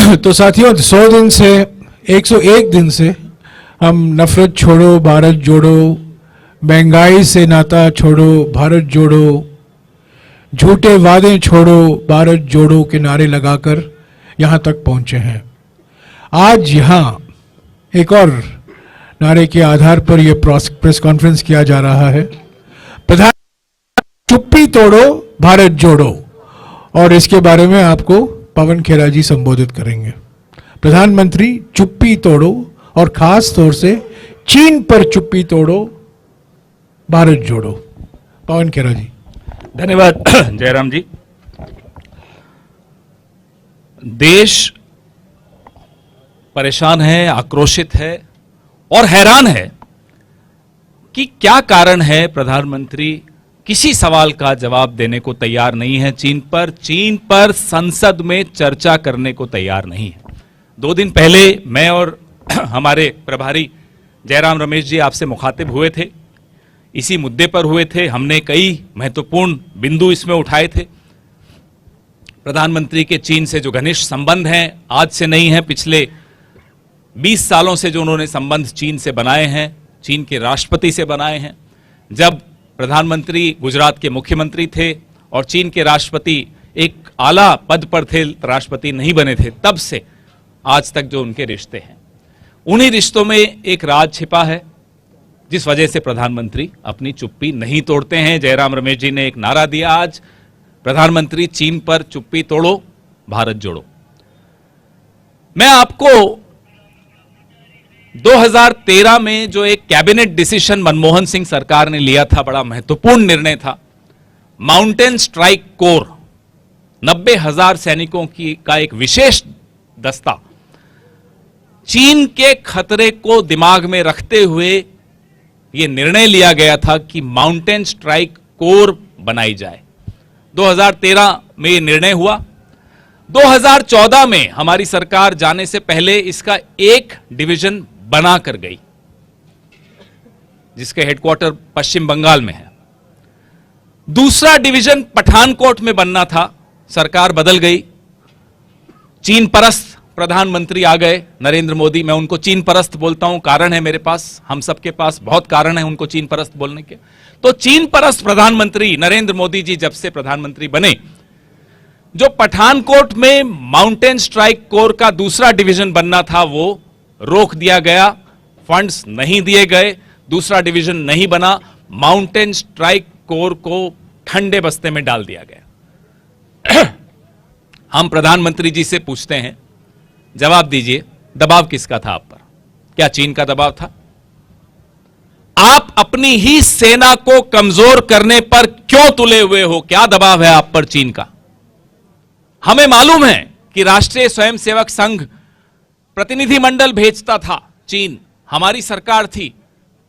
तो साथियों 100 दिन से 101 दिन से हम नफरत छोड़ो भारत जोड़ो, महंगाई से नाता छोड़ो भारत जोड़ो, झूठे वादे छोड़ो भारत जोड़ो के नारे लगाकर यहाँ तक पहुँचे हैं। आज यहाँ एक और नारे के आधार पर यह प्रेस कॉन्फ्रेंस किया जा रहा है। प्रधान चुप्पी तोड़ो भारत जोड़ो, और इसके बारे में आपको पवन खेरा जी संबोधित करेंगे। प्रधानमंत्री चुप्पी तोड़ो और खास तौर से चीन पर चुप्पी तोड़ो भारत जोड़ो। पवन खेरा जी। धन्यवाद जयराम जी। देश परेशान है, आक्रोशित है और हैरान है कि क्या कारण है प्रधानमंत्री किसी सवाल का जवाब देने को तैयार नहीं है। चीन पर संसद में चर्चा करने को तैयार नहीं है। 2 दिन पहले मैं और हमारे प्रभारी जयराम रमेश जी आपसे मुखातिब हुए थे, इसी मुद्दे पर हुए थे। हमने कई महत्वपूर्ण बिंदु इसमें उठाए थे। प्रधानमंत्री के चीन से जो घनिष्ठ संबंध हैं, आज से नहीं है, पिछले 20 सालों से जो उन्होंने संबंध चीन से बनाए हैं, चीन के राष्ट्रपति से बनाए हैं। जब प्रधानमंत्री गुजरात के मुख्यमंत्री थे और चीन के राष्ट्रपति एक आला पद पर थे, राष्ट्रपति नहीं बने थे, तब से आज तक जो उनके रिश्ते हैं, उन्हीं रिश्तों में एक राज छिपा है, जिस वजह से प्रधानमंत्री अपनी चुप्पी नहीं तोड़ते हैं। जयराम रमेश जी ने एक नारा दिया आज, प्रधानमंत्री चीन पर चुप्पी तोड़ो भारत जोड़ो। मैं आपको 2013 में जो एक कैबिनेट डिसीजन मनमोहन सिंह सरकार ने लिया था, बड़ा महत्वपूर्ण निर्णय था, माउंटेन स्ट्राइक कोर, 90,000 सैनिकों का एक विशेष दस्ता, चीन के खतरे को दिमाग में रखते हुए यह निर्णय लिया गया था कि माउंटेन स्ट्राइक कोर बनाई जाए। 2013 में यह निर्णय हुआ। 2014 में हमारी सरकार जाने से पहले इसका एक डिवीजन बना कर गई, जिसके हेडक्वार्टर पश्चिम बंगाल में है। दूसरा डिवीजन पठानकोट में बनना था, सरकार बदल गई। चीन परस्त प्रधानमंत्री आ गए, नरेंद्र मोदी। मैं उनको चीन परस्त बोलता हूं, कारण है मेरे पास, हम सबके पास बहुत कारण है उनको चीन परस्त बोलने के। तो चीन परस्त प्रधानमंत्री नरेंद्र मोदी जी जब से प्रधानमंत्री बने, जो पठानकोट में माउंटेन स्ट्राइक कोर का दूसरा डिवीजन बनना था वो रोक दिया गया, फंड्स नहीं दिए गए, दूसरा डिवीजन नहीं बना, माउंटेन स्ट्राइक कोर को ठंडे बस्ते में डाल दिया गया। हम प्रधानमंत्री जी से पूछते हैं, जवाब दीजिए, दबाव किसका था आप पर? क्या चीन का दबाव था? आप अपनी ही सेना को कमजोर करने पर क्यों तुले हुए हो? क्या दबाव है आप पर चीन का? हमें मालूम है कि राष्ट्रीय स्वयंसेवक संघ प्रतिनिधिमंडल भेजता था चीन, हमारी सरकार थी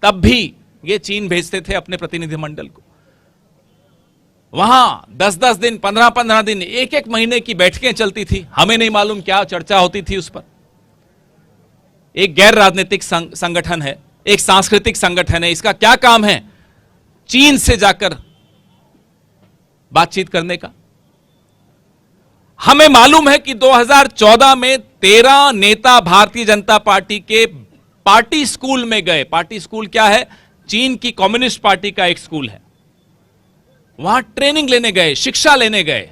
तब भी ये चीन भेजते थे अपने प्रतिनिधिमंडल को। वहां 10-10 दिन, 15-15 दिन, 1-1 महीने की बैठकें चलती थी। हमें नहीं मालूम क्या चर्चा होती थी उस पर। एक गैर राजनीतिक संगठन है, एक सांस्कृतिक संगठन है, इसका क्या काम है चीन से जाकर बातचीत करने का? हमें मालूम है कि 2014 में 13 नेता भारतीय जनता पार्टी के पार्टी स्कूल में गए। पार्टी स्कूल क्या है? चीन की कम्युनिस्ट पार्टी का एक स्कूल है। वहां ट्रेनिंग लेने गए, शिक्षा लेने गए।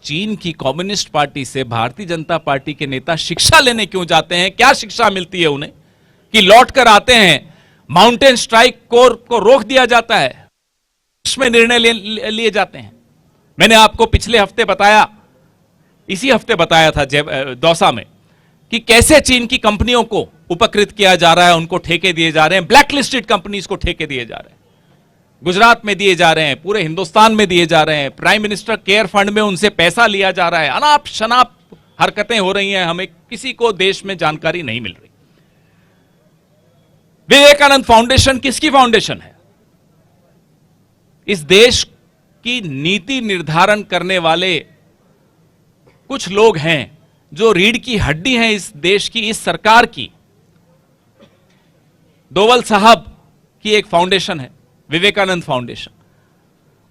चीन की कम्युनिस्ट पार्टी से भारतीय जनता पार्टी के नेता शिक्षा लेने क्यों जाते हैं? क्या शिक्षा मिलती है उन्हें कि लौटकर आते हैं, माउंटेन स्ट्राइक कोर को रोक दिया जाता है, इसमें निर्णय लिए जाते हैं। मैंने आपको पिछले हफ्ते बताया, इसी हफ्ते बताया था दौसा में, कि कैसे चीन की कंपनियों को उपकृत किया जा रहा है, उनको ठेके दिए जा रहे हैं, ब्लैकलिस्टेड कंपनीज को ठेके दिए जा रहे हैं, गुजरात में दिए जा रहे हैं, पूरे हिंदुस्तान में दिए जा रहे हैं। प्राइम मिनिस्टर केयर फंड में उनसे पैसा लिया जा रहा है। अनाप शनाप हरकतें हो रही हैं, हमें किसी को देश में जानकारी नहीं मिल रही। विवेकानंद फाउंडेशन किसकी फाउंडेशन है? इस देश की नीति निर्धारण करने वाले कुछ लोग हैं जो रीढ़ की हड्डी हैं इस देश की, इस सरकार की। दोवल साहब की एक फाउंडेशन है, विवेकानंद फाउंडेशन।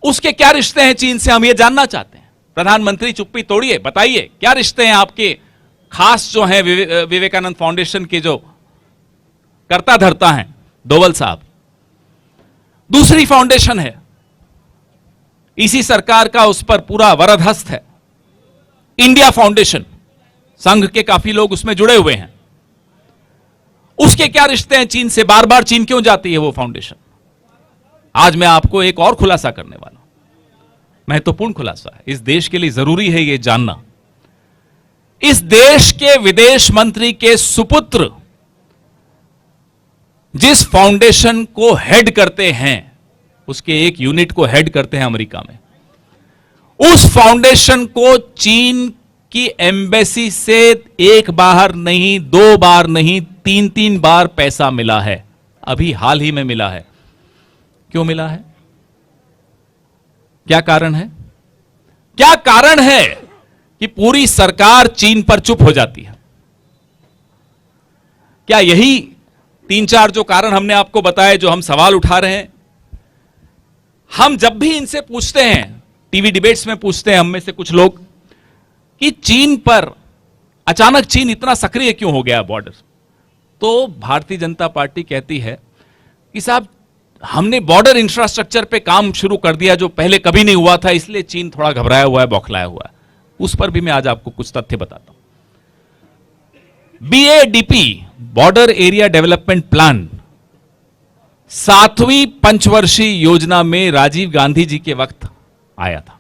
उसके क्या रिश्ते हैं चीन से, हम ये जानना चाहते हैं। प्रधानमंत्री चुप्पी तोड़िए, बताइए क्या रिश्ते हैं आपके खास जो हैं विवेकानंद फाउंडेशन के जो कर्ता धर्ता हैं डोवल साहब। दूसरी फाउंडेशन है, इसी सरकार का उस पर पूरा वरदहस्त है, इंडिया फाउंडेशन। संघ के काफी लोग उसमें जुड़े हुए हैं। उसके क्या रिश्ते हैं चीन से? बार बार चीन क्यों जाती है वो फाउंडेशन? आज मैं आपको एक और खुलासा करने वाला हूं, महत्वपूर्ण खुलासा है, इस देश के लिए जरूरी है यह जानना। इस देश के विदेश मंत्री के सुपुत्र जिस फाउंडेशन को हेड करते हैं, उसके एक यूनिट को हेड करते हैं अमेरिका में, उस फाउंडेशन को चीन की एम्बेसी से एक बार नहीं, दो बार नहीं, तीन तीन बार पैसा मिला है। अभी हाल ही में मिला है। क्यों मिला है? क्या कारण है? क्या कारण है कि पूरी सरकार चीन पर चुप हो जाती है? क्या यही तीन चार जो कारण हमने आपको बताए, जो हम सवाल उठा रहे हैं? हम जब भी इनसे पूछते हैं, टीवी डिबेट्स में पूछते हैं हम में से कुछ लोग, कि चीन पर अचानक चीन इतना सक्रिय क्यों हो गया बॉर्डर, तो भारतीय जनता पार्टी कहती है कि साहब हमने बॉर्डर इंफ्रास्ट्रक्चर पे काम शुरू कर दिया जो पहले कभी नहीं हुआ था, इसलिए चीन थोड़ा घबराया हुआ है, बौखलाया हुआ है। उस पर भी मैं आज आपको कुछ तथ्य बताता हूं। BADP, border area development plan, 7वीं पंचवर्षीय योजना में राजीव गांधी जी के वक्त आया था।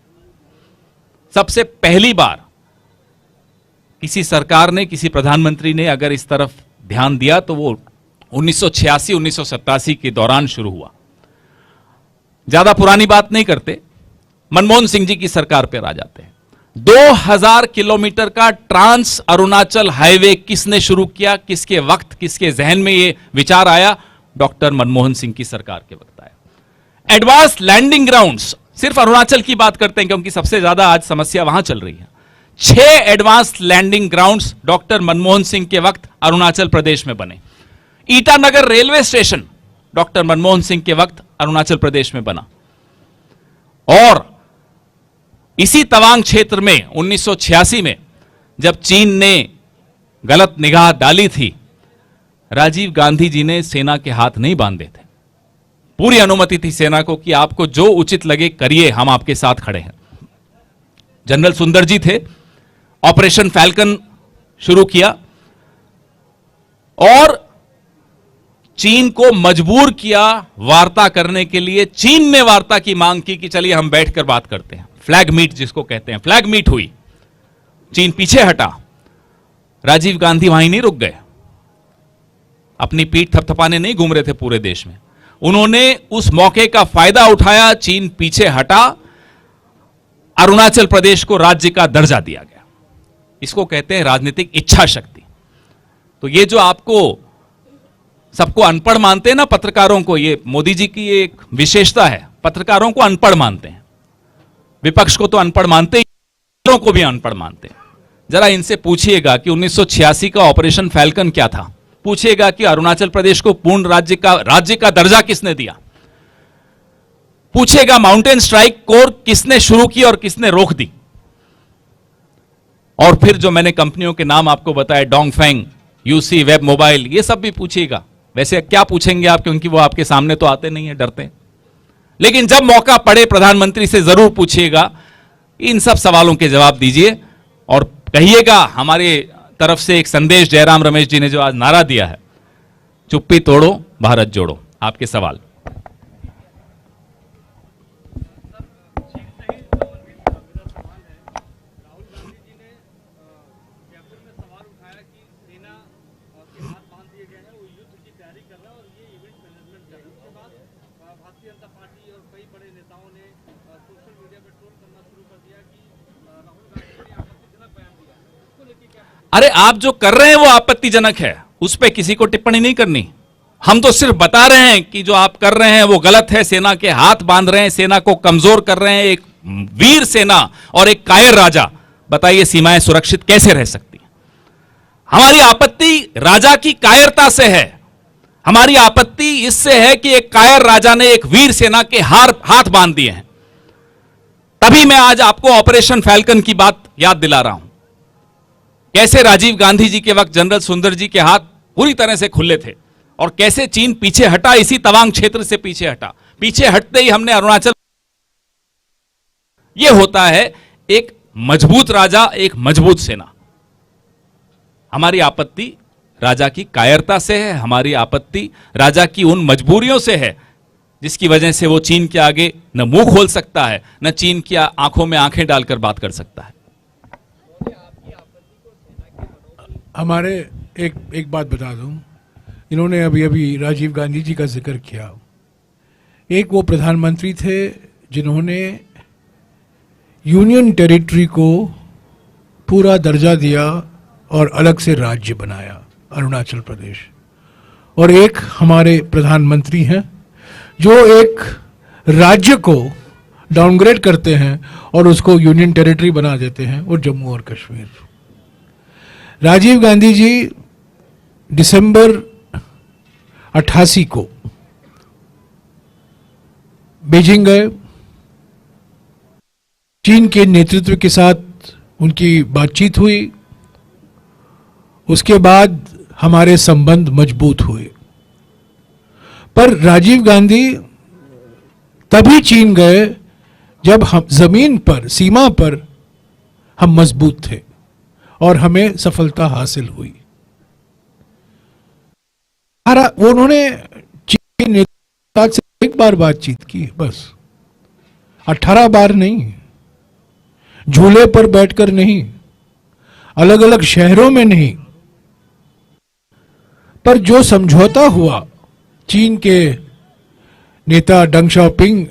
सबसे पहली बार किसी सरकार ने, किसी प्रधानमंत्री ने अगर इस तरफ ध्यान दिया तो वो 1986-1987 के दौरान शुरू हुआ। ज्यादा पुरानी बात नहीं करते, मनमोहन सिंह जी की सरकार पर आ जाते हैं। 2000 किलोमीटर का ट्रांस अरुणाचल हाईवे किसने शुरू किया? किसके वक्त, किसके जहन में यह विचार आया? डॉक्टर मनमोहन सिंह की सरकार के वक्त आया। एडवांस लैंडिंग ग्राउंड्स, सिर्फ अरुणाचल की बात करते हैं क्योंकि सबसे ज्यादा आज समस्या वहां चल रही है। 6 advance landing grounds doctor Manmohan Singh के वक्त अरुणाचल प्रदेश में बने। Itanagar railway station doctor Manmohan Singh के वक्त अरुणाचल प्रदेश में बना। और इसी तवांग क्षेत्र में 1986 में जब चीन ने गलत निगाह डाली थी, राजीव गांधी जी ने सेना के हाथ नहीं बांधे थे। पूरी अनुमति थी सेना को कि आपको जो उचित लगे करिए, हम आपके साथ खड़े हैं। जनरल सुंदर जी थे, ऑपरेशन फैल्कन शुरू किया और चीन को मजबूर किया वार्ता करने के लिए। चीन ने वार्ता की मांग की कि चलिए हम बैठकर बात करते हैं। फ्लैग मीट जिसको कहते हैं, फ्लैग मीट हुई। चीन पीछे हटा, राजीव गांधी वहीं नहीं रुक गए, अपनी पीठ थपथपाने नहीं घूम रहे थे पूरे देश में। उन्होंने उस मौके का फायदा उठाया, चीन पीछे हटा, अरुणाचल प्रदेश को राज्य का दर्जा दिया गया। इसको कहते हैं राजनीतिक इच्छा शक्ति। तो ये जो आपको सबको अनपढ़ मानते हैं ना पत्रकारों को, ये मोदी जी की एक विशेषता है, पत्रकारों को अनपढ़ मानते हैं। विपक्ष को तो अनपढ़ मानते ही, को भी अनपढ़ मानते हैं। जरा इनसे पूछिएगा कि 1986 का ऑपरेशन फैल्कन क्या था, पूछिएगा कि अरुणाचल प्रदेश को पूर्ण राज्य का दर्जा किसने दिया, पूछिएगा माउंटेन स्ट्राइक कोर किसने शुरू की और किसने रोक दी। और फिर जो मैंने कंपनियों के नाम आपको बताए, डोंगफेंग, यूसी, वेब मोबाइल, ये सब भी पूछिएगा। वैसे क्या पूछेंगे आप, क्योंकि वो आपके सामने तो आते नहीं है, डरते हैं। लेकिन जब मौका पड़े प्रधानमंत्री से जरूर पूछिएगा, इन सब सवालों के जवाब दीजिए और कहिएगा हमारे तरफ से एक संदेश जयराम रमेश जी ने जो आज नारा दिया है, चुप्पी तोड़ो भारत जोड़ो। आपके सवाल। अरे आप जो कर रहे हैं वो आपत्तिजनक है, उस पर किसी को टिप्पणी नहीं करनी। हम तो सिर्फ बता रहे हैं कि जो आप कर रहे हैं वो गलत है, सेना के हाथ बांध रहे हैं, सेना को कमजोर कर रहे हैं। एक वीर सेना और एक कायर राजा, बताइए सीमाएं सुरक्षित कैसे रह सकती हैं? हमारी आपत्ति राजा की कायरता से है। हमारी आपत्ति इससे है कि एक कायर राजा ने एक वीर सेना के हाथ बांध दिए हैं। तभी मैं आज आपको ऑपरेशन फैल्कन की बात याद दिला रहा हूं। कैसे राजीव गांधी जी के वक्त जनरल सुंदर जी के हाथ पूरी तरह से खुले थे और कैसे चीन पीछे हटा, इसी तवांग क्षेत्र से पीछे हटा। पीछे हटते ही हमने अरुणाचल, यह होता है एक मजबूत राजा, एक मजबूत सेना। हमारी आपत्ति राजा की कायरता से है, हमारी आपत्ति राजा की उन मजबूरियों से है जिसकी वजह से वो चीन के आगे न मुंह खोल सकता है, न चीन की आंखों में आंखें डालकर बात कर सकता है। हमारे एक बात बता दूं, इन्होंने अभी अभी राजीव गांधी जी का जिक्र किया। एक वो प्रधानमंत्री थे जिन्होंने यूनियन टेरिटरी को पूरा दर्जा दिया और अलग से राज्य बनाया, अरुणाचल प्रदेश। और एक हमारे प्रधानमंत्री हैं जो एक राज्य को डाउनग्रेड करते हैं और उसको यूनियन टेरिटरी बना देते हैं, और जम्मू और कश्मीर। राजीव गांधी जी दिसंबर 88 को बीजिंग गए, चीन के नेतृत्व के साथ उनकी बातचीत हुई, उसके बाद हमारे संबंध मजबूत हुए। पर राजीव गांधी तभी चीन गए जब हम जमीन पर, सीमा पर हम मजबूत थे और हमें सफलता हासिल हुई। वो उन्होंने चीन के नेता से एक बार बातचीत की, बस 18 बार नहीं, झूले पर बैठकर नहीं, अलग अलग शहरों में नहीं, पर जो समझौता हुआ चीन के नेता डंग शाओपिंग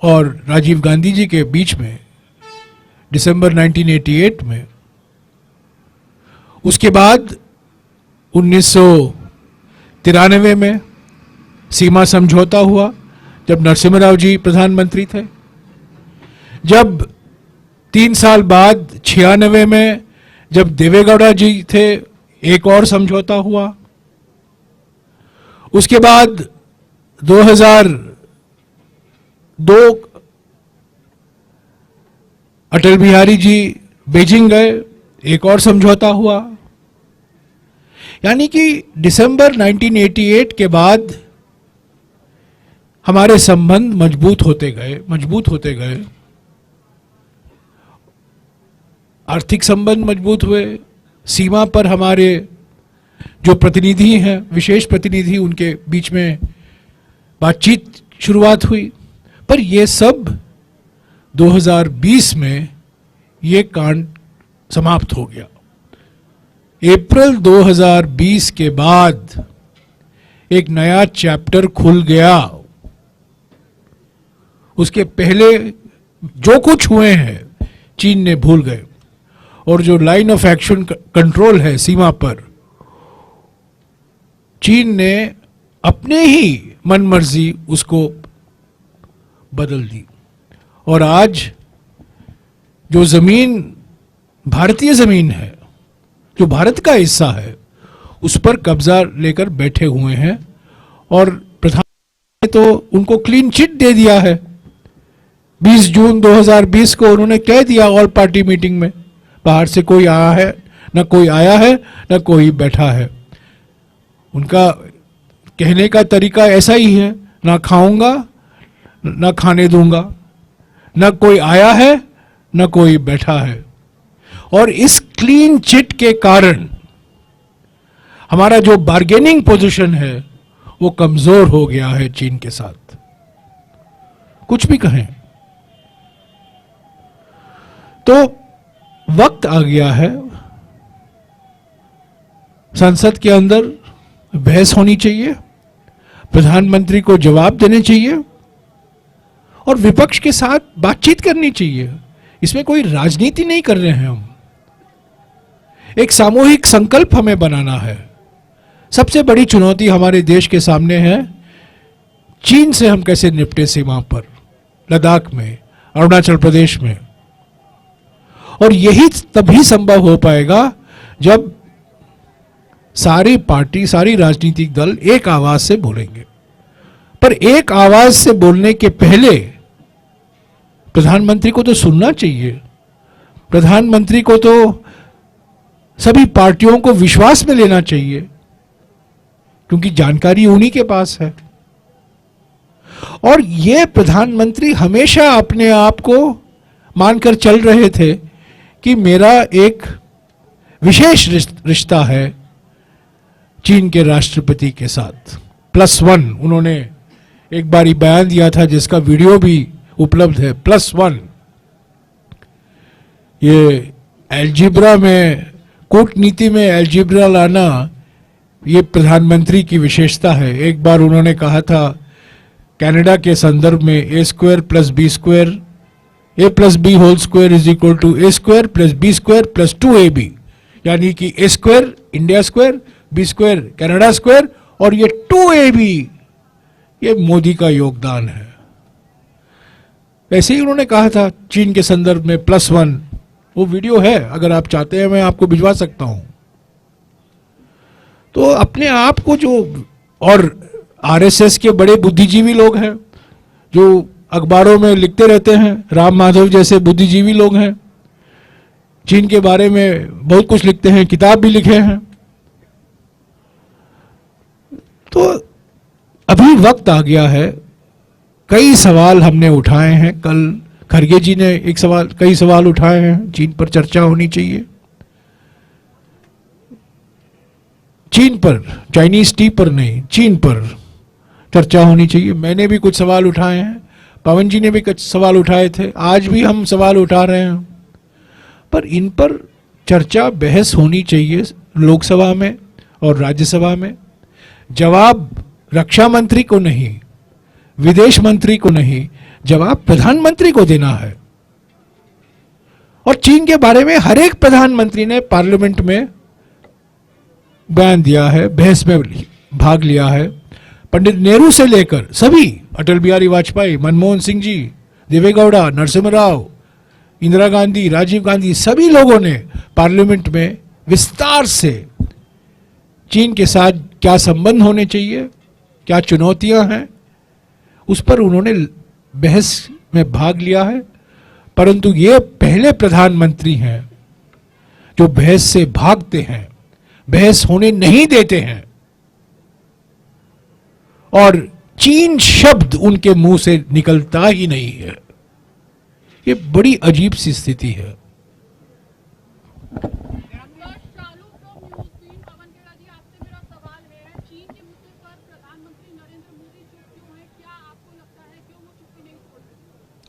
और राजीव गांधी जी के बीच में दिसंबर 1988 में, उसके बाद 1993 में सीमा समझौता हुआ जब नरसिम्हा राव जी प्रधानमंत्री थे, जब 3 साल बाद 96 में जब देवेगौड़ा जी थे एक और समझौता हुआ, उसके बाद 2002 अटल बिहारी जी बीजिंग गए, एक और समझौता हुआ। यानी कि दिसंबर 1988 के बाद हमारे संबंध मजबूत होते गए। आर्थिक संबंध मजबूत हुए, सीमा पर हमारे जो प्रतिनिधि हैं, विशेष प्रतिनिधि, उनके बीच में बातचीत शुरुआत हुई। पर यह सब 2020 में ये कांड समाप्त हो गया। अप्रैल 2020 के बाद एक नया चैप्टर खुल गया। उसके पहले जो कुछ हुए हैं चीन ने भूल गए, और जो लाइन ऑफ एक्शन कंट्रोल है सीमा पर, चीन ने अपने ही मनमर्जी उसको बदल दी। और आज जो जमीन भारतीय जमीन है, जो भारत का हिस्सा है, उस पर कब्जा लेकर बैठे हुए हैं। और प्रधानमंत्री ने तो उनको क्लीन चिट दे दिया है। 20 जून 2020 को उन्होंने कह दिया ऑल पार्टी मीटिंग में, बाहर से कोई आया है न कोई आया है न कोई बैठा है। उनका कहने का तरीका ऐसा ही है, ना खाऊंगा ना खाने दूंगा, ना कोई आया है ना कोई बैठा है। और इस क्लीन चिट के कारण हमारा जो बार्गेनिंग पोजीशन है वो कमजोर हो गया है चीन के साथ। कुछ भी कहें, तो वक्त आ गया है, संसद के अंदर बहस होनी चाहिए, प्रधानमंत्री को जवाब देने चाहिए और विपक्ष के साथ बातचीत करनी चाहिए। इसमें कोई राजनीति नहीं कर रहे हैं हम, एक सामूहिक संकल्प हमें बनाना है। सबसे बड़ी चुनौती हमारे देश के सामने है, चीन से हम कैसे निपटे सीमा पर, लद्दाख में, अरुणाचल प्रदेश में। और यही तभी संभव हो पाएगा जब सारी पार्टी, सारी राजनीतिक दल एक आवाज से बोलेंगे। पर एक आवाज से बोलने के पहले प्रधानमंत्री को तो सुनना चाहिए। प्रधानमंत्री को तो सभी पार्टियों को विश्वास में लेना चाहिए, क्योंकि जानकारी उन्हीं के पास है। और ये प्रधानमंत्री हमेशा अपने आप को मानकर चल रहे थे कि मेरा एक विशेष रिश्ता है चीन के राष्ट्रपति के साथ, +1। उन्होंने एक बारी बयान दिया था जिसका वीडियो भी उपलब्ध है, +1। ये एल्जिब्रा में, कूटनीति में एल्जिब्रा लाना ये प्रधानमंत्री की विशेषता है। एक बार उन्होंने कहा था कनाडा के संदर्भ में a² + b², a + b whole square is equal to a² + b² + 2ab, यानी कि a² India square, b² Canada square, और ये 2ab ये मोदी का योगदान है। वैसे ही उन्होंने कहा था चीन के संदर्भ में +1। वो वीडियो है, अगर आप चाहते हैं मैं आपको भिजवा सकता हूं। तो अपने आप को जो, और आरएसएस के बड़े बुद्धिजीवी लोग हैं जो अखबारों में लिखते रहते हैं, राम माधव जैसे बुद्धिजीवी लोग हैं, चीन के बारे में बहुत कुछ लिखते हैं, किताब भी लिखे हैं। तो अभी वक्त आ गया है, कई सवाल हमने उठाए हैं। कल खरगे जी ने कई सवाल उठाए हैं, चीन पर चर्चा होनी चाहिए। चीन पर, चाइनीज टी पर नहीं, चीन पर चर्चा होनी चाहिए। मैंने भी कुछ सवाल उठाए हैं, पवन जी ने भी कुछ सवाल उठाए थे, आज भी हम सवाल उठा रहे हैं। पर इन पर चर्चा, बहस होनी चाहिए लोकसभा में और राज्यसभा में। जवाब रक्षा मंत्री को नहीं, विदेश मंत्री को नहीं, जवाब प्रधानमंत्री को देना है। और चीन के बारे में हर एक प्रधानमंत्री ने पार्लियामेंट में बयान दिया है, बहस में भाग लिया है। पंडित नेहरू से लेकर सभी, अटल बिहारी वाजपेयी, मनमोहन सिंह जी, देवेगौड़ा, नरसिम्हा राव, इंदिरा गांधी, राजीव गांधी, सभी लोगों ने पार्लियामेंट में विस्तार से चीन के साथ क्या संबंध होने चाहिए, क्या चुनौतियां हैं, उस पर उन्होंने बहस में भाग लिया है। परंतु ये पहले प्रधानमंत्री हैं जो बहस से भागते हैं, बहस होने नहीं देते हैं, और चीन शब्द उनके मुंह से निकलता ही नहीं है। ये बड़ी अजीब सी स्थिति है।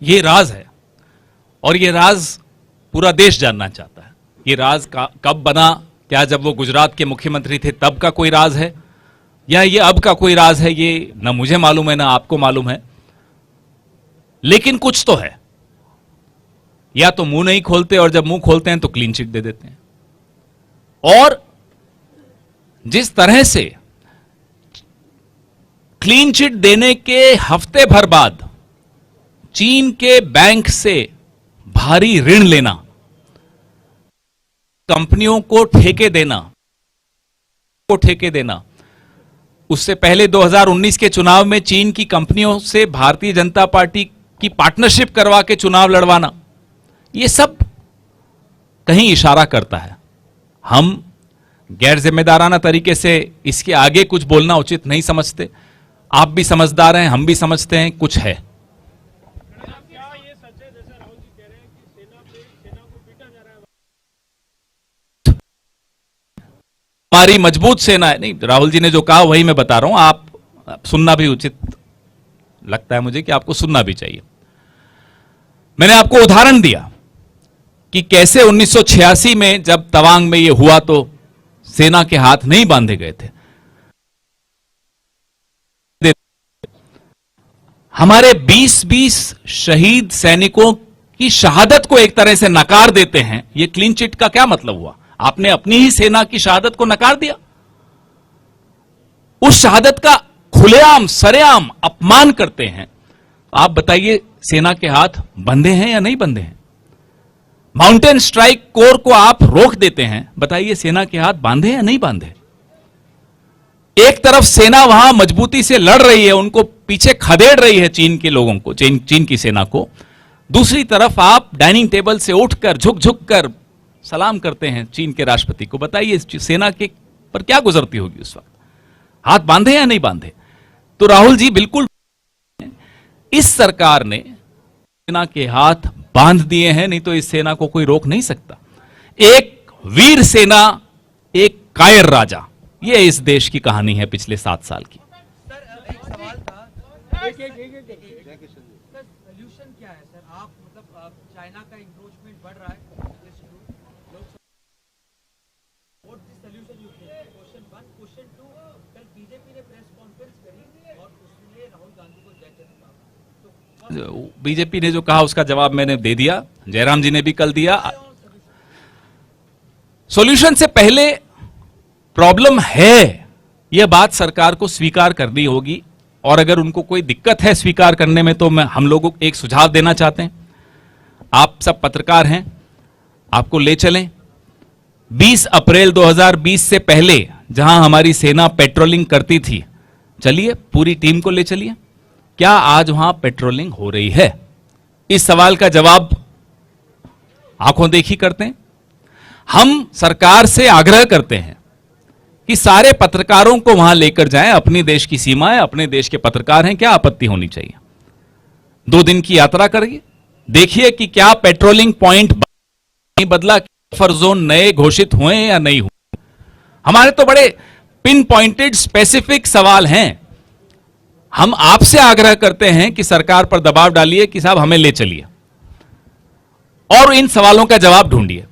ये राज है, और ये राज पूरा देश जानना चाहता है। ये राज कब बना, क्या जब वो गुजरात के मुख्यमंत्री थे तब का कोई राज है, या ये अब का कोई राज है, ये ना मुझे मालूम है ना आपको मालूम है। लेकिन कुछ तो है, या तो मुंह नहीं खोलते, और जब मुंह खोलते हैं तो क्लीन चिट दे देते हैं। और जिस तरह से क्लीन चिट देने के हफ्ते भर बाद चीन के बैंक से भारी ऋण लेना, कंपनियों को ठेके देना, उससे पहले 2019 के चुनाव में चीन की कंपनियों से भारतीय जनता पार्टी की पार्टनरशिप करवा के चुनाव लड़वाना, ये सब कहीं इशारा करता है। हम गैर जिम्मेदाराना तरीके से इसके आगे कुछ बोलना उचित नहीं समझते। आप भी समझदार हैं, हम भी समझते हैं कुछ है। हमारी मजबूत सेना है। नहीं, राहुल जी ने जो कहा वही मैं बता रहा हूं, आप सुनना भी उचित लगता है मुझे कि आपको सुनना भी चाहिए। मैंने आपको उदाहरण दिया कि कैसे 1986 में जब तवांग में यह हुआ तो सेना के हाथ नहीं बांधे गए थे। हमारे 20-20 शहीद सैनिकों की शहादत को एक तरह से नकार देते हैं। यह क्लीन चिट का क्या मतलब हुआ? आपने अपनी ही सेना की शहादत को नकार दिया। उस शहादत का खुलेआम सरेआम अपमान करते हैं। आप बताइए, सेना के हाथ बंधे हैं या नहीं बंधे हैं? माउंटेन स्ट्राइक कोर को आप रोक देते हैं, बताइए सेना के हाथ बांधे या नहीं बांधे? एक तरफ सेना वहां मजबूती से लड़ रही है, उनको पीछे खदेड़ रही है चीन के लोगों को, चीन की सेना को। दूसरी तरफ आप डाइनिंग टेबल से उठकर झुक झुक कर सलाम करते हैं चीन के राष्ट्रपति को, बताइए सेना के पर क्या गुजरती होगी उस वक्त, हाथ बांधे या नहीं बांधे। तो राहुल जी बिल्कुल, इस सरकार ने सेना के हाथ बांध दिए हैं, नहीं तो इस सेना को कोई रोक नहीं सकता। एक वीर सेना, एक कायर राजा, यह इस देश की कहानी है पिछले 7 साल की। सर एक सवाल था, सर सोल्यूशन क्या है सर? आप मतलब चाइना का इंक्रोचमेंट बढ़ रहा है, what the solution you think? Question 1। Question 2, कल बीजेपी ने प्रेस कॉन्फ्रेंस करी और उसमें राहुल गांधी को जय कहा, तो बीजेपी ने जो कहा उसका जवाब मैंने दे दिया, जयराम जी ने भी कल दिया। सॉल्यूशन से पहले प्रॉब्लम है, यह बात सरकार को स्वीकार करनी होगी, और अगर उनको कोई दिक्कत है स्वीकार करने में तो हम लोगों को एक सुझाव देना चाहते हैं। आप सब पत्रकार हैं, आपको ले चलें 20 अप्रैल 2020 से पहले जहां हमारी सेना पेट्रोलिंग करती थी, चलिए पूरी टीम को ले चलिए, क्या आज वहां पेट्रोलिंग हो रही है? इस सवाल का जवाब आंखों देखी करते हैं। हम सरकार से आग्रह करते हैं कि सारे पत्रकारों को वहां लेकर जाएं, अपनी देश की सीमाएं, अपने देश के पत्रकार हैं, क्या आपत्ति होनी चाहिए? 2 दिन की यात्रा करिए, देखिए कि क्या पेट्रोलिंग पॉइंट नहीं बदला, बफर जोन नए घोषित हुए या नहीं हुए। हमारे तो बड़े पिन पॉइंटेड स्पेसिफिक सवाल हैं। हम आपसे आग्रह करते हैं कि सरकार पर दबाव डालिए कि साहब हमें ले चलिए और इन सवालों का जवाब ढूंढिए।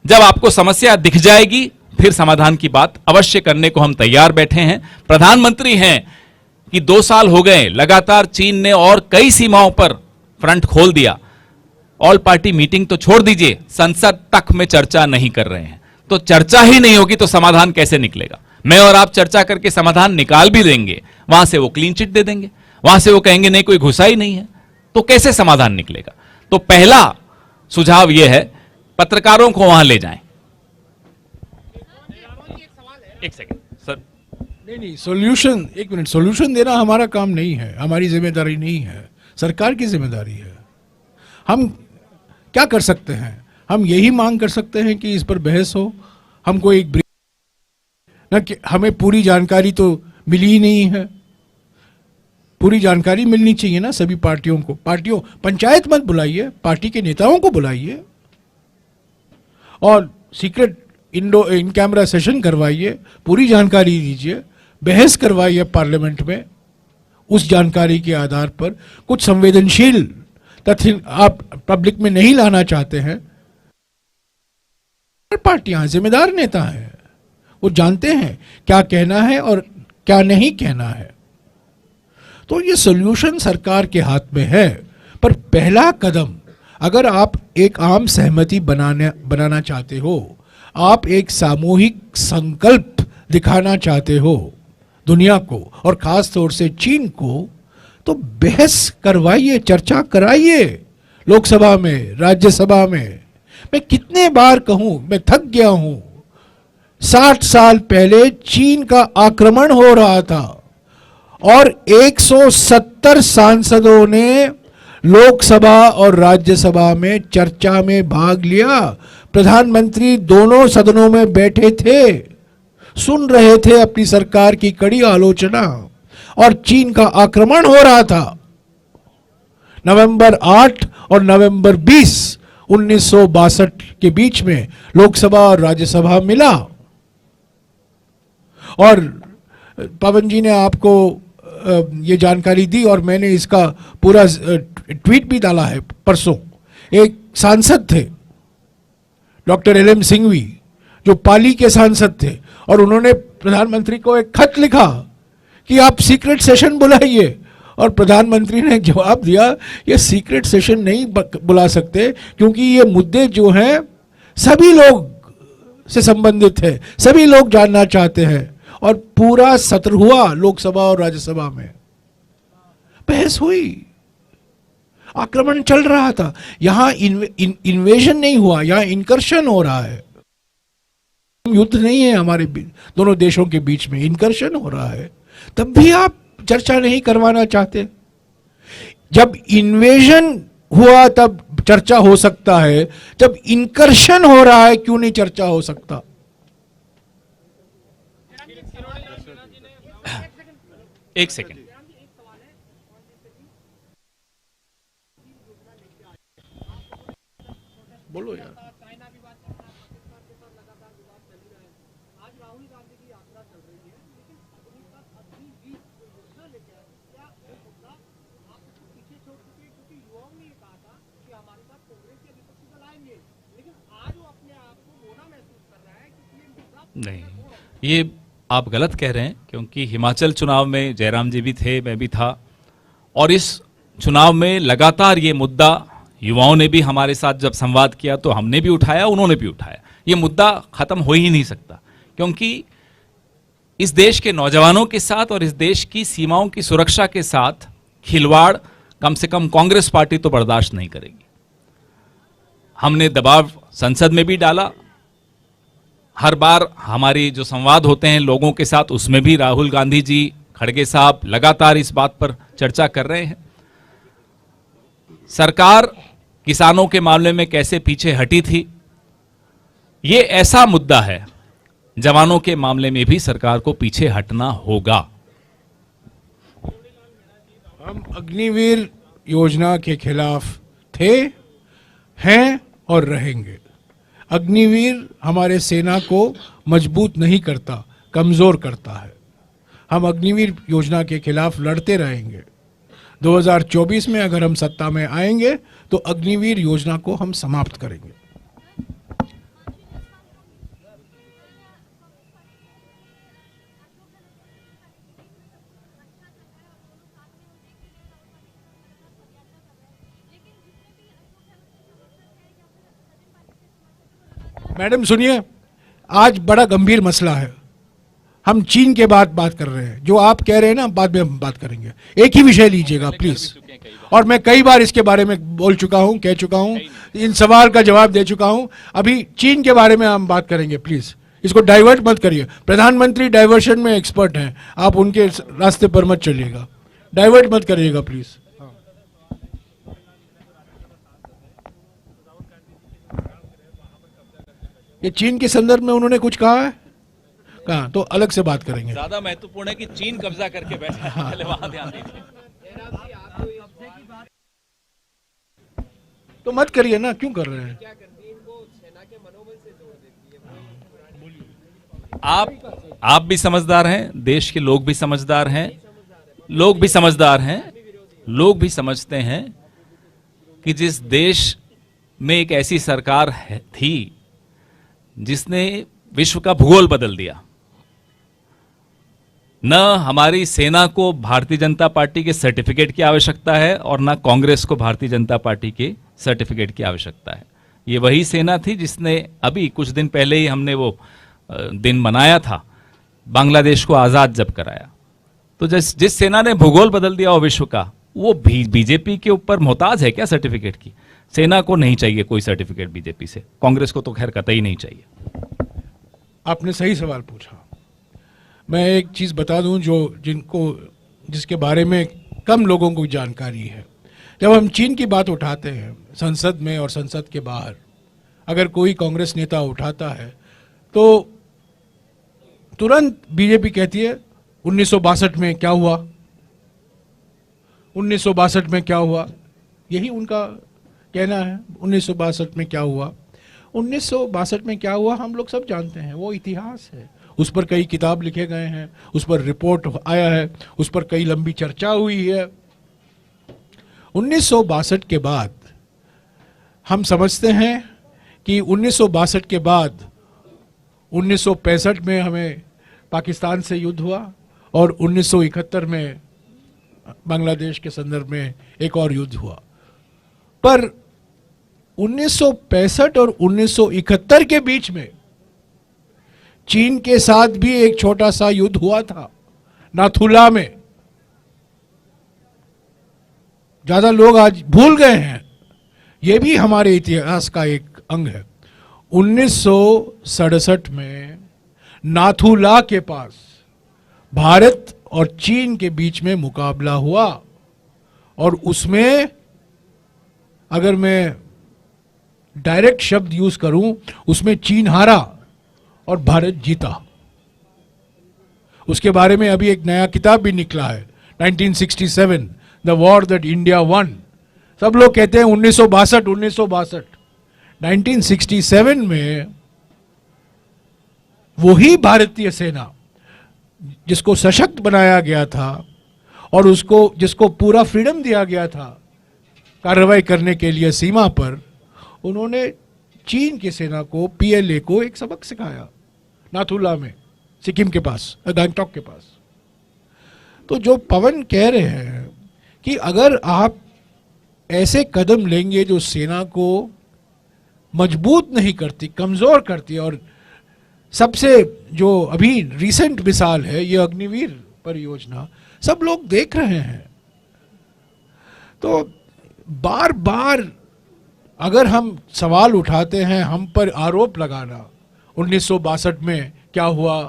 जब आपको समस्या दिख जाएगी फिर समाधान की बात अवश्य करने को हम तैयार बैठे हैं। प्रधानमंत्री हैं कि 2 साल हो गए लगातार चीन ने और कई सीमाओं पर फ्रंट खोल दिया। ऑल पार्टी मीटिंग तो छोड़ दीजिए, संसद तक में चर्चा नहीं कर रहे हैं, तो चर्चा ही नहीं होगी तो समाधान कैसे निकलेगा? मैं और आप चर्चा करके समाधान निकाल भी देंगे, वहां से वो क्लीन चिट दे देंगे, वहां से वो कहेंगे नहीं कोई घुसा ही नहीं है, तो कैसे समाधान निकलेगा? तो पहला सुझाव यह है पत्रकारों को वहां ले जाएं। एक सेकंड सर, नहीं, सॉल्यूशन, 1 मिनट, सॉल्यूशन देना हमारा काम नहीं है, हमारी जिम्मेदारी नहीं है, सरकार की जिम्मेदारी है। हम क्या कर सकते हैं? हम यही मांग कर सकते हैं कि इस पर बहस हो, हमको एक ना कि हमें पूरी जानकारी तो मिली ही नहीं है, पूरी जानकारी मिलनी चाहिए ना सभी पार्टियों को। पार्टियों, पंचायत मत बुलाइए, पार्टी के नेताओं को बुलाइए और सीक्रेट इन कैमरा सेशन करवाइए, पूरी जानकारी दीजिए, बहस करवाइए पार्लियामेंट में। उस जानकारी के आधार पर कुछ संवेदनशील तथ्य आप पब्लिक में नहीं लाना चाहते हैं, पार्टियां जिम्मेदार नेता हैं, वो जानते हैं क्या कहना है और क्या नहीं कहना है। तो ये सॉल्यूशन सरकार के हाथ में है, पर पहला कदम, अगर आप एक आम सहमति बनाना चाहते हो, आप एक सामूहिक संकल्प दिखाना चाहते हो दुनिया को और खास तौर से चीन को, तो बहस करवाइए, चर्चा कराइए लोकसभा में, राज्यसभा में। मैं कितने बार कहूं, मैं थक गया हूं। 60 साल पहले चीन का आक्रमण हो रहा था और 170 सांसदों ने लोकसभा और राज्यसभा में चर्चा में भाग लिया। प्रधानमंत्री दोनों सदनों में बैठे थे, सुन रहे थे अपनी सरकार की कड़ी आलोचना, और चीन का आक्रमण हो रहा था। नवंबर 8 और नवंबर 20, 1962 के बीच में लोकसभा और राज्यसभा मिला। और पवन जी ने आपको ये जानकारी दी और मैंने इसका पूरा ट्वीट भी डाला है परसों। एक सांसद थे डॉक्टर LM सिंघवी, जो पाली के सांसद थे, और उन्होंने प्रधानमंत्री को एक खत लिखा कि आप सीक्रेट सेशन बुलाइए, और प्रधानमंत्री ने जवाब दिया ये सीक्रेट सेशन नहीं बुला सकते क्योंकि ये मुद्दे जो हैं सभी लोग से संबंधित है, सभी लोग जानना चाहते हैं। और पूरा सत्र हुआ लोकसभा और राज्यसभा में, बहस हुई, आक्रमण चल रहा था। यहां इन्वेजन नहीं हुआ, यहां इनकर्शन हो रहा है। युद्ध नहीं है हमारे दोनों देशों के बीच में, इनकर्शन हो रहा है। तब भी आप चर्चा नहीं करवाना चाहते। जब इन्वेजन हुआ तब चर्चा हो सकता है, जब इनकर्शन हो रहा है क्यों नहीं चर्चा हो सकता? एक सेकंड। बोलो यार। आज राहुल गांधी की यात्रा चल रही है, लेकिन अभी तक अभी भी योजना लेके आए क्या ये मुद्दा आप इसको पीछे छोड़ चुके हैं? क्योंकि युवाओं ने ये कहा था कि हमारे साथ कांग्रेस के विपक्षी दल आएंगे, लेकिन आज वो अपने आप को मोना महसूस कर रहा है क्योंकि ये मुद्दा नहीं, ये आप गलत कह रहे हैं, क्योंकि हिमाचल चुनाव में जयराम जी भी थे, मैं भी था, और इस चुनाव में लगातार ये मुद्दा युवाओं ने भी हमारे साथ जब संवाद किया तो हमने भी उठाया, उन्होंने भी उठाया। ये मुद्दा खत्म हो ही नहीं सकता, क्योंकि इस देश के नौजवानों के साथ और इस देश की सीमाओं की सुरक्षा के साथ खिलवाड़ कम से कम कांग्रेस पार्टी तो बर्दाश्त नहीं करेगी। हमने दबाव संसद में भी डाला, हर बार हमारी जो संवाद होते हैं लोगों के साथ, उसमें भी राहुल गांधी जी, खड़गे साहब लगातार इस बात पर चर्चा कर रहे हैं। सरकार किसानों के मामले में कैसे पीछे हटी थी, ये ऐसा मुद्दा है, जवानों के मामले में भी सरकार को पीछे हटना होगा। हम अग्निवीर योजना के खिलाफ थे, हैं और रहेंगे। अग्निवीर हमारे सेना को मजबूत नहीं करता, कमजोर करता है। हम अग्निवीर योजना के खिलाफ लड़ते रहेंगे। 2024 में अगर हम सत्ता में आएंगे तो अग्निवीर योजना को हम समाप्त करेंगे। मैडम सुनिए, आज बड़ा गंभीर मसला है। हम चीन के बाद बात कर रहे हैं, जो आप कह रहे हैं ना बाद में हम बात करेंगे। एक ही विषय लीजिएगा प्लीज। और मैं कई बार इसके बारे में बोल चुका हूं, कह चुका हूं, इन सवाल का जवाब दे चुका हूं। अभी चीन के बारे में हम बात करेंगे, प्लीज इसको डाइवर्ट मत करिए। प्रधानमंत्री डाइवर्शन में एक्सपर्ट हैं, आप उनके रास्ते पर मत चलिएगा, डाइवर्ट मत करिएगा प्लीज। ये चीन के संदर्भ में उन्होंने कुछ कहा है? कहा तो अलग से बात करेंगे। ज्यादा महत्वपूर्ण है कि चीन कब्जा करके बैठा है, पहले वहां ध्यान दीजिए। तो मत करिए ना, क्यों कर रहे हैं? आप भी समझदार हैं, देश के लोग भी समझदार हैं, लोग भी समझदार हैं, लोग भी समझते हैं कि जिस देश में एक ऐसी सरकार थी जिसने विश्व का भूगोल बदल दिया, न हमारी सेना को भारतीय जनता पार्टी के सर्टिफिकेट की आवश्यकता है और न कांग्रेस को भारतीय जनता पार्टी के सर्टिफिकेट की आवश्यकता है। ये वही सेना थी जिसने अभी कुछ दिन पहले ही हमने वो दिन मनाया था, बांग्लादेश को आज़ाद जब कराया। तो जिस सेना ने भूगोल बदल दिया वो विश्व का, वो बीजेपी के ऊपर मोहताज है क्या सर्टिफिकेट की? सेना को नहीं चाहिए कोई सर्टिफिकेट बीजेपी से, कांग्रेस को तो खैर कतई नहीं चाहिए। आपने सही सवाल पूछा। मैं एक चीज़ बता दूं जिसके बारे में कम लोगों को जानकारी है। जब हम चीन की बात उठाते हैं संसद में और संसद के बाहर, अगर कोई कांग्रेस नेता उठाता है तो तुरंत बीजेपी कहती है 1962 में क्या हुआ, 1962 में क्या हुआ, यही उनका कहना है। 1962 में क्या हुआ, 1962 में क्या हुआ हम लोग सब जानते हैं, वो इतिहास है। उस पर कई किताब लिखे गए हैं, उस पर रिपोर्ट आया है, उस पर कई लंबी चर्चा हुई है। 1962 के बाद हम समझते हैं कि 1962 के बाद 1965 में हमें पाकिस्तान से युद्ध हुआ और 1971 में बांग्लादेश के संदर्भ में एक और युद्ध हुआ। पर 1965 और 1971 के बीच में चीन के साथ भी एक छोटा सा युद्ध हुआ था नाथुला में। ज्यादा लोग आज भूल गए हैं, यह भी हमारे इतिहास का एक अंग है। 1967 में नाथुला के पास भारत और चीन के बीच में मुकाबला हुआ और उसमें अगर मैं डायरेक्ट शब्द यूज करूं, उसमें चीन हारा और भारत जीता। उसके बारे में अभी एक नया किताब भी निकला है, 1967, the war that India one. सब लोग कहते हैं 1962। 1967 में वही भारतीय सेना जिसको सशक्त बनाया गया था और जिसको पूरा फ्रीडम दिया गया था कार्रवाई करने के लिए सीमा पर, उन्होंने चीन की सेना को, पीएलए को एक सबक सिखाया नाथुला में, सिक्किम के पास, गंगटोक के पास। तो जो पवन कह रहे हैं कि अगर आप ऐसे कदम लेंगे जो सेना को मजबूत नहीं करती, कमजोर करती, और सबसे जो अभी रिसेंट मिसाल है ये अग्निवीर परियोजना, सब लोग देख रहे हैं। तो बार बार अगर हम सवाल उठाते हैं, हम पर आरोप लगाना, 1962 में क्या हुआ,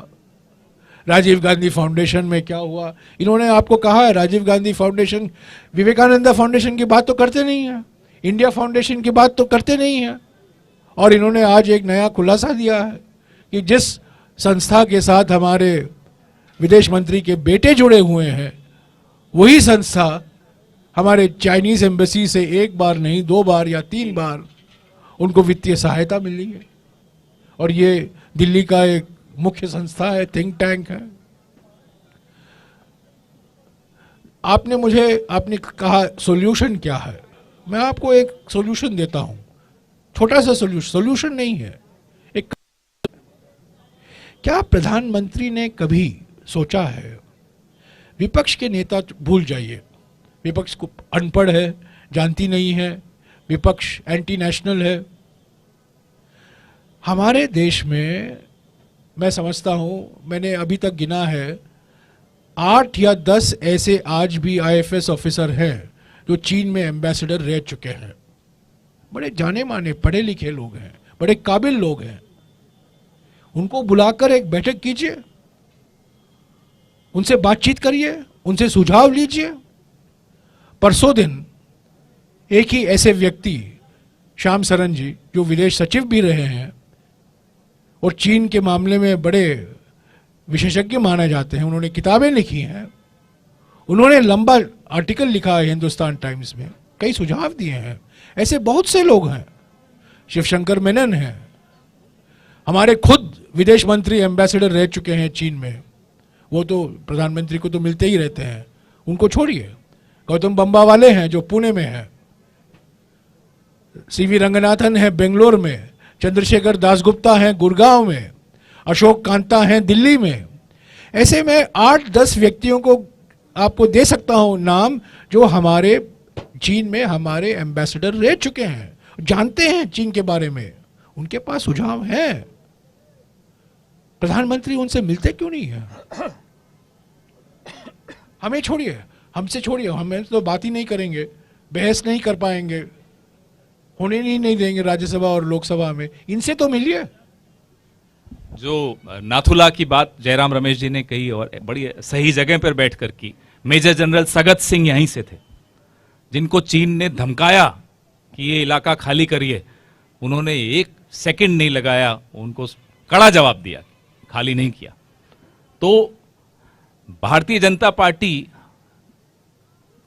राजीव गांधी फाउंडेशन में क्या हुआ, इन्होंने आपको कहा है राजीव गांधी फाउंडेशन, विवेकानंदा फाउंडेशन की बात तो करते नहीं है, इंडिया फाउंडेशन की बात तो करते नहीं है। और इन्होंने आज एक नया खुलासा दिया है कि जिस संस्था के साथ हमारे विदेश मंत्री के बेटे जुड़े हुए हैं, वही संस्था हमारे चाइनीज एम्बेसी से एक बार नहीं 2 बार या 3 बार उनको वित्तीय सहायता मिली है। और ये दिल्ली का एक मुख्य संस्था है, थिंक टैंक है। आपने कहा सॉल्यूशन क्या है, मैं आपको एक सॉल्यूशन देता हूं, छोटा सा सॉल्यूशन नहीं है, एक। क्या प्रधानमंत्री ने कभी सोचा है, विपक्ष के नेता भूल जाइए, विपक्ष को अनपढ़ है, जानती नहीं है, विपक्ष एंटी नेशनल है। हमारे देश में मैं समझता हूं, मैंने अभी तक गिना है 8 या 10 ऐसे आज भी आईएफएस ऑफिसर हैं जो चीन में एम्बेसडर रह चुके हैं। बड़े जाने माने पढ़े लिखे लोग हैं, बड़े काबिल लोग हैं। उनको बुलाकर एक बैठक कीजिए, उनसे बातचीत करिए, उनसे सुझाव लीजिए। परसों दिन एक ही ऐसे व्यक्ति, श्याम सरन जी, जो विदेश सचिव भी रहे हैं और चीन के मामले में बड़े विशेषज्ञ माने जाते हैं, उन्होंने किताबें लिखी हैं, उन्होंने लंबा आर्टिकल लिखा है हिंदुस्तान टाइम्स में, कई सुझाव दिए हैं। ऐसे बहुत से लोग हैं, शिवशंकर मेनन हैं, हमारे खुद विदेश मंत्री एम्बेसडर रह चुके हैं चीन में, वो तो प्रधानमंत्री को तो मिलते ही रहते हैं, उनको छोड़िए। गौतम बम्बा वाले हैं जो पुणे में हैं, सीवी रंगनाथन है बेंगलोर में, चंद्रशेखर दासगुप्ता हैं गुड़गांव में, अशोक कांता हैं दिल्ली में। ऐसे में 8-10 व्यक्तियों को आपको दे सकता हूं नाम, जो हमारे चीन में हमारे एम्बेसडर रह चुके हैं, जानते हैं चीन के बारे में, उनके पास सुझाव है। प्रधानमंत्री उनसे मिलते क्यों नहीं है? हमें छोड़िए, हमसे छोड़िए, हमें तो बात ही नहीं करेंगे, बहस नहीं कर पाएंगे, होने ही नहीं देंगे राज्यसभा और लोकसभा में, इनसे तो मिलिए। जो नाथुला की बात जयराम रमेश जी ने कही और बड़ी सही जगह पर बैठकर की, मेजर जनरल सगत सिंह यहीं से थे, जिनको चीन ने धमकाया कि ये इलाका खाली करिए, उन्होंने 1 सेकंड नहीं लगाया, उनको कड़ा जवाब दिया, खाली नहीं किया। तो भारतीय जनता पार्टी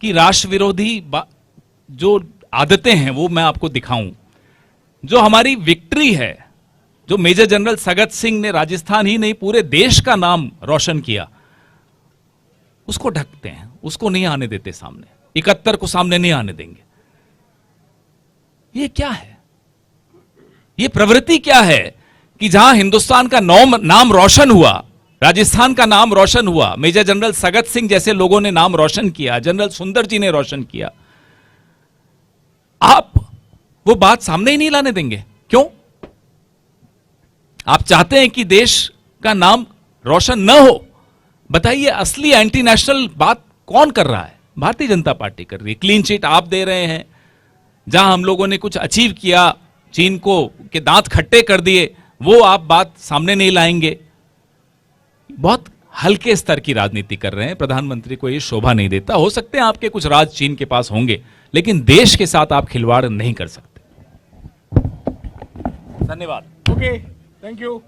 की राष्ट्र विरोधी जो आदतें हैं वो मैं आपको दिखाऊं। जो हमारी विक्ट्री है, जो मेजर जनरल सगत सिंह ने राजस्थान ही नहीं पूरे देश का नाम रोशन किया, उसको ढकते हैं, उसको नहीं आने देते सामने, 71 को सामने नहीं आने देंगे। ये क्या है? ये प्रवृत्ति क्या है कि जहां हिंदुस्तान का नाम रोशन हुआ, राजस्थान का नाम रोशन हुआ, मेजर जनरल सगत सिंह जैसे लोगों ने नाम रोशन किया, जनरल सुंदर जी ने रोशन किया, आप वो बात सामने ही नहीं लाने देंगे। क्यों? आप चाहते हैं कि देश का नाम रोशन न हो? बताइए, असली एंटी नेशनल बात कौन कर रहा है? भारतीय जनता पार्टी कर रही है। क्लीन चिट आप दे रहे हैं, जहां हम लोगों ने कुछ अचीव किया, चीन को के दांत खट्टे कर दिए, वो आप बात सामने नहीं लाएंगे। बहुत हल्के स्तर की राजनीति कर रहे हैं। प्रधानमंत्री को ये शोभा नहीं देता। हो सकते हैं आपके कुछ राज चीन के पास होंगे, लेकिन देश के साथ आप खिलवाड़ नहीं कर सकते। धन्यवाद। Okay, thank you.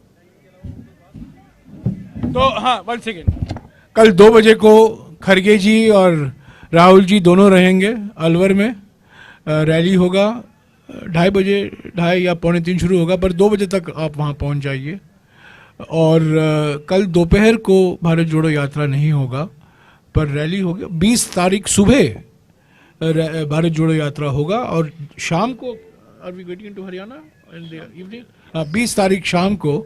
तो हाँ, 1 सेकेंड। कल 2 बजे को खरगे जी और राहुल जी दोनों रहेंगे अलवर में। रैली होगा 2:30 बजे, 2:30 या 2:45 शुरू होगा, पर 2 बजे तक आप वहाँ पहुँच जाइए। और कल दोपहर को भारत जोड़ो यात्रा नहीं होगा, पर रैली होगी। 20 तारीख सुबह भारत जोड़ो यात्रा होगा और शाम को are we getting to Haryana in the evening. 20 तारीख शाम को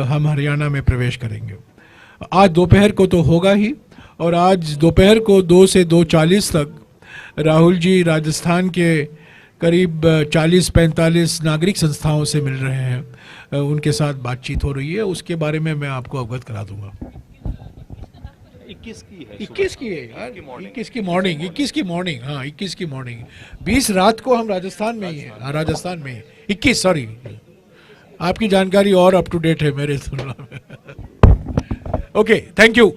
हम हरियाणा में प्रवेश करेंगे। आज दोपहर को तो होगा ही, और आज दोपहर को 2 से 2:40 तक राहुल जी राजस्थान के करीब 40-45 नागरिक संस्थाओं से मिल रहे हैं, उनके साथ बातचीत हो रही है। उसके बारे में मैं आपको अवगत करा दूंगा। 21 की है, 21 की है यार, 21 की मॉर्निंग, 21 की मॉर्निंग, हाँ 21 की मॉर्निंग। 20 रात को हम राजस्थान में ही हैं। हाँ, राजस्थान में ही 21, सॉरी, आपकी जानकारी और अप टू डेट है मेरे तुलना में। Okay, thank you.